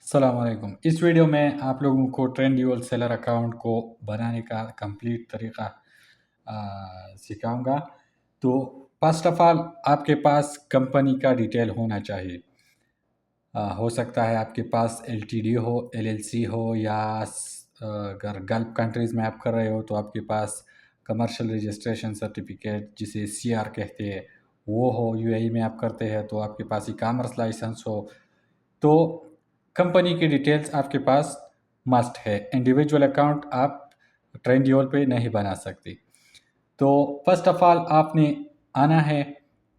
अस्सलाम वालेकुम। इस वीडियो में आप लोगों को ट्रेंड्यूल सेलर अकाउंट को बनाने का कंप्लीट तरीका सिखाऊंगा। तो फर्स्ट ऑफ ऑल आपके पास कंपनी का डिटेल होना चाहिए। हो सकता है आपके पास एलटीडी हो, एलएलसी हो, या अगर गल्फ कंट्रीज़ में आप कर रहे हो तो आपके पास कमर्शियल रजिस्ट्रेशन सर्टिफिकेट जिसे सीआर कहते हैं वो हो। यूएई में आप करते हैं तो आपके पास ई कामर्स लाइसेंस हो। तो कंपनी की डिटेल्स आपके पास मस्ट है। इंडिविजुअल अकाउंट आप ट्रेंड्यूल पे नहीं बना सकते। तो फर्स्ट ऑफ ऑल आपने आना है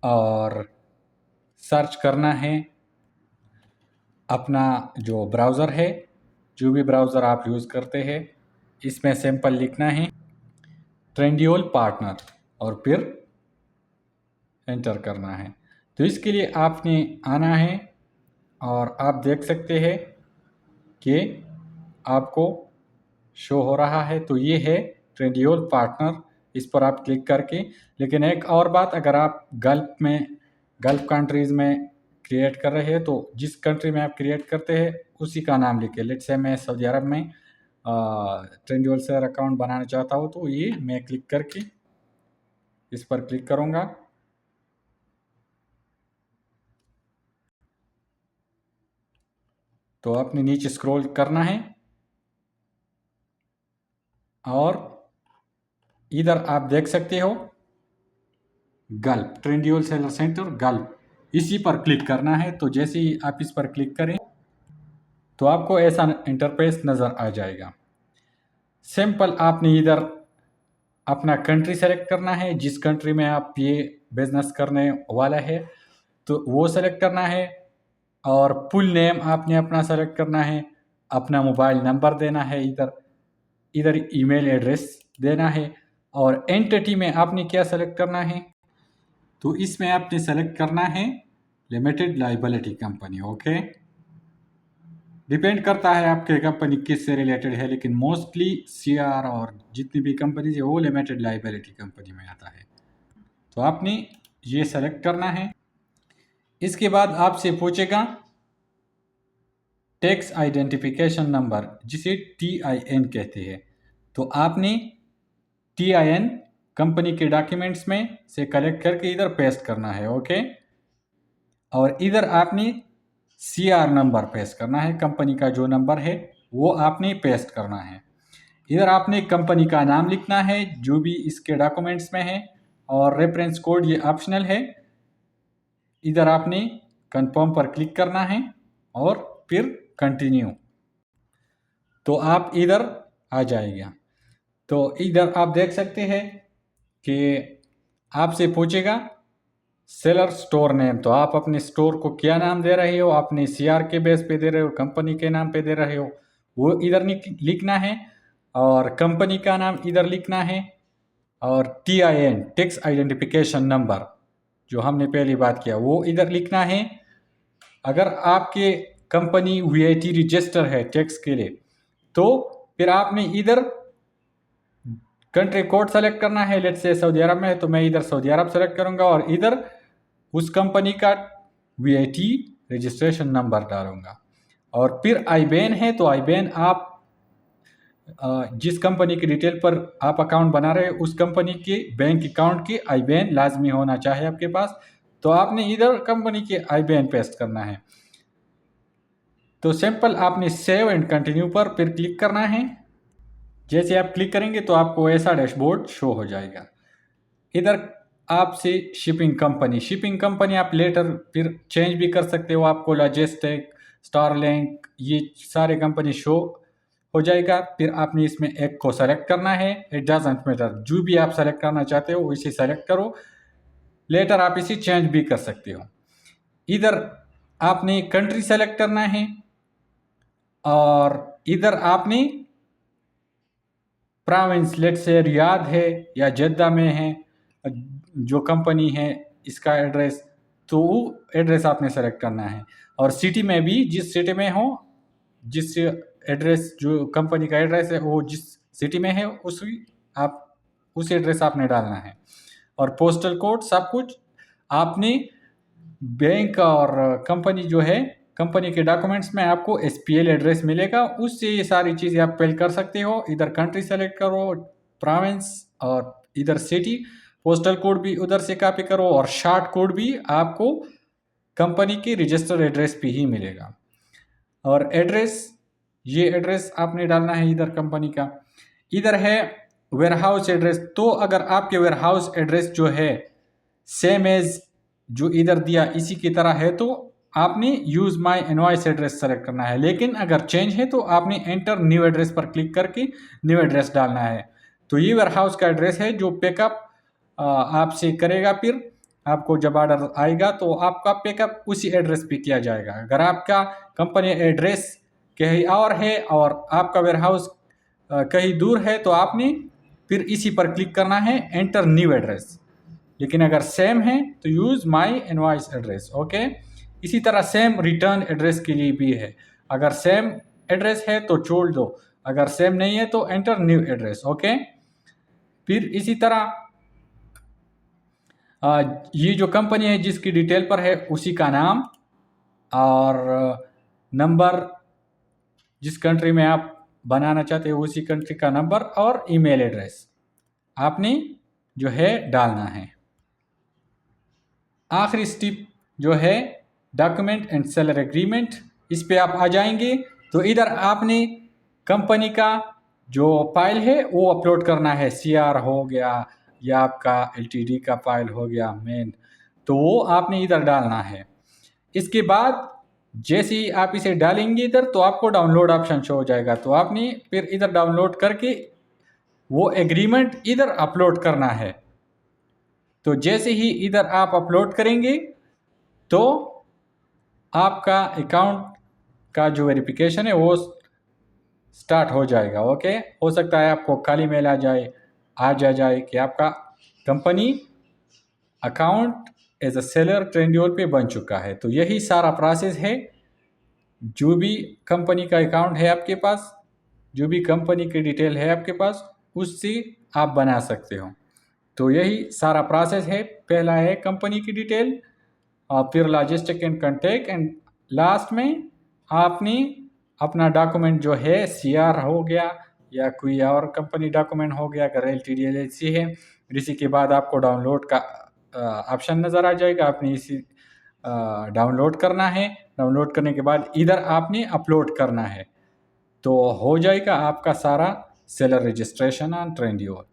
और सर्च करना है अपना जो ब्राउज़र है, जो भी ब्राउज़र आप यूज़ करते हैं, इसमें सिंपल लिखना है ट्रेंड्यूल पार्टनर और फिर एंटर करना है। तो इसके लिए आपने आना है और आप देख सकते हैं कि आपको शो हो रहा है। तो ये है ट्रेंड्यूल पार्टनर, इस पर आप क्लिक करके। लेकिन एक और बात, अगर आप गल्फ कंट्रीज़ में क्रिएट कर रहे हैं तो जिस कंट्री में आप क्रिएट करते हैं उसी का नाम लिखें। लेट्स से मैं सऊदी अरब में ट्रेंड्यूल सेलर अकाउंट बनाना चाहता हूँ, तो ये मैं क्लिक करके इस पर क्लिक करूँगा। तो आपने नीचे स्क्रॉल करना है और इधर आप देख सकते हो गल्फ ट्रेंड्यूल सेलर सेंटर गल्फ, इसी पर क्लिक करना है। तो जैसे ही आप इस पर क्लिक करें तो आपको ऐसा इंटरफेस नज़र आ जाएगा। सिंपल आपने इधर अपना कंट्री सेलेक्ट करना है, जिस कंट्री में आप ये बिजनेस करने वाला है तो वो सेलेक्ट करना है, और फुल नेम आपने अपना सेलेक्ट करना है, अपना मोबाइल नंबर देना है, इधर इधर ईमेल एड्रेस देना है। और एंटिटी में आपने क्या सेलेक्ट करना है, तो इसमें आपने सेलेक्ट करना है limited liability company. Okay, depend करता है आपके कंपनी किस से रिलेटेड है, लेकिन मोस्टली सीआर और जितनी भी कंपनीज है वो लिमिटेड लाइबिलिटी कंपनी में आता है। तो आपने ये सेलेक्ट करना है। इसके बाद आपसे पूछेगा टैक्स आइडेंटिफिकेशन नंबर, जिसे TIN कहते हैं। तो आपने TIN कंपनी के डॉक्यूमेंट्स में से कलेक्ट करके इधर पेस्ट करना है। ओके, और इधर आपने CR नंबर पेस्ट करना है, कंपनी का जो नंबर है वो आपने पेस्ट करना है। इधर आपने कंपनी का नाम लिखना है जो भी इसके डॉक्यूमेंट्स में है, और रेफरेंस कोड ये ऑप्शनल है। इधर आपने कंफर्म पर क्लिक करना है और फिर कंटिन्यू, तो आप इधर आ जाएगा। तो इधर आप देख सकते हैं कि आपसे पूछेगा सेलर स्टोर नेम, तो आप अपने स्टोर को क्या नाम दे रहे हो, अपने CR के बेस पे दे रहे हो, कंपनी के नाम पे दे रहे हो, वो इधर लिखना है। और कंपनी का नाम इधर लिखना है, और TIN टैक्स आइडेंटिफिकेशन नंबर जो हमने पहली बात किया वो इधर लिखना है। अगर आपके कंपनी VAT रजिस्टर है टैक्स के लिए तो फिर आपने इधर कंट्री कोड सेलेक्ट करना है। लेट्स से सऊदी अरब में है तो मैं इधर सऊदी अरब सेलेक्ट करूंगा और इधर उस कंपनी का VAT रजिस्ट्रेशन नंबर डालूंगा। और फिर IBAN है तो IBAन आप जिस कंपनी की डिटेल पर आप अकाउंट बना रहे हैं उस कंपनी के बैंक अकाउंट की IBAन लाजमी होना चाहिए आपके पास। तो आपने इधर कंपनी के IBAन पेस्ट करना है। तो सिंपल आपने सेव एंड कंटिन्यू पर फिर क्लिक करना है। जैसे आप क्लिक करेंगे तो आपको ऐसा डैशबोर्ड शो हो जाएगा। इधर आपसे शिपिंग कंपनी आप लेटर फिर चेंज भी कर सकते हो। आपको लॉजिस्टिक, स्टारलिंक, ये सारे कंपनी शो हो जाएगा। फिर आपने इसमें एक को सेलेक्ट करना है। इट डजंट मैटर, जो भी आप सेलेक्ट करना चाहते हो इसे सेलेक्ट करो। लेटर आप इसे चेंज भी कर सकते हो। इधर आपने कंट्री सेलेक्ट करना है, और इधर आपने प्रोविंस, लेट से रियाद है या जद्दा में है जो कंपनी है इसका एड्रेस, तो वो एड्रेस आपने सेलेक्ट करना है। और सिटी में भी जिस सिटी में हो, जिस एड्रेस जो कंपनी का एड्रेस है वो जिस सिटी में है उस एड्रेस आपने डालना है। और पोस्टल कोड सब कुछ आपने बैंक और कंपनी जो है कंपनी के डॉक्यूमेंट्स में आपको SPL एड्रेस मिलेगा, उससे ये सारी चीज़ें आप फिल कर सकते हो। इधर कंट्री सेलेक्ट करो, प्रोविंस और इधर सिटी, पोस्टल कोड भी उधर से कॉपी करो और शॉर्ट कोड भी आपको कंपनी के रजिस्टर एड्रेस पे ही मिलेगा। और एड्रेस, ये एड्रेस आपने डालना है इधर कंपनी का। इधर है वेयरहाउस एड्रेस, तो अगर आपके वेयरहाउस एड्रेस जो है सेम एज जो इधर दिया इसी की तरह है तो आपने use my invoice address select करना है। लेकिन अगर चेंज है तो आपने एंटर न्यू एड्रेस पर क्लिक करके न्यू एड्रेस डालना है। तो ये वेयरहाउस का एड्रेस है जो पिकअप आपसे करेगा, फिर आपको जब ऑर्डर आएगा तो आपका पिकअप उसी एड्रेस पे किया जाएगा। अगर आपका कंपनी एड्रेस कहीं और है और आपका वेयरहाउस कहीं दूर है तो आपने फिर इसी पर क्लिक करना है, एंटर न्यू एड्रेस। लेकिन अगर सेम है तो use my invoice address. Okay, इसी तरह सेम रिटर्न एड्रेस के लिए भी है। अगर सेम एड्रेस है तो छोड़ दो, अगर सेम नहीं है तो एंटर न्यू एड्रेस। ओके, फिर इसी तरह ये जो कंपनी है जिसकी डिटेल पर है उसी का नाम और नंबर, जिस कंट्री में आप बनाना चाहते हो उसी कंट्री का नंबर और ईमेल एड्रेस आपने जो है डालना है। आखिरी स्टेप जो है डॉक्यूमेंट एंड सेलर एग्रीमेंट, इस पे आप आ जाएंगे तो इधर आपने कंपनी का जो फाइल है वो अपलोड करना है। CR हो गया या आपका LTD का फाइल हो गया मेन, तो वो आपने इधर डालना है। इसके बाद जैसे ही आप इसे डालेंगे इधर तो आपको डाउनलोड ऑप्शन शो हो जाएगा, तो आपने फिर इधर डाउनलोड करके वो एग्रीमेंट इधर अपलोड करना है। तो जैसे ही इधर आप अपलोड करेंगे तो आपका अकाउंट का जो वेरिफिकेशन है वो स्टार्ट हो जाएगा। ओके, हो सकता है आपको खाली मेल आ जाए कि आपका company account as a seller Trendyol पे बन चुका है। तो यही सारा प्रोसेस है। जो भी कंपनी का अकाउंट है आपके पास, जो भी कंपनी की डिटेल है आपके पास, उससे आप बना सकते हो। तो यही सारा प्रोसेस है। पहला है कंपनी की डिटेल और फिर logistic and contact and last में आपने अपना डॉक्यूमेंट जो है CR हो गया या कोई और कंपनी डॉक्यूमेंट हो गया, अगर LTD LLC है, इसी के बाद आपको डाउनलोड का ऑप्शन नज़र आ जाएगा। आपने इसी डाउनलोड करना है, डाउनलोड करने के बाद इधर आपने अपलोड करना है, तो हो जाएगा आपका सारा सेलर रजिस्ट्रेशन ऑन ट्रेंड्यो।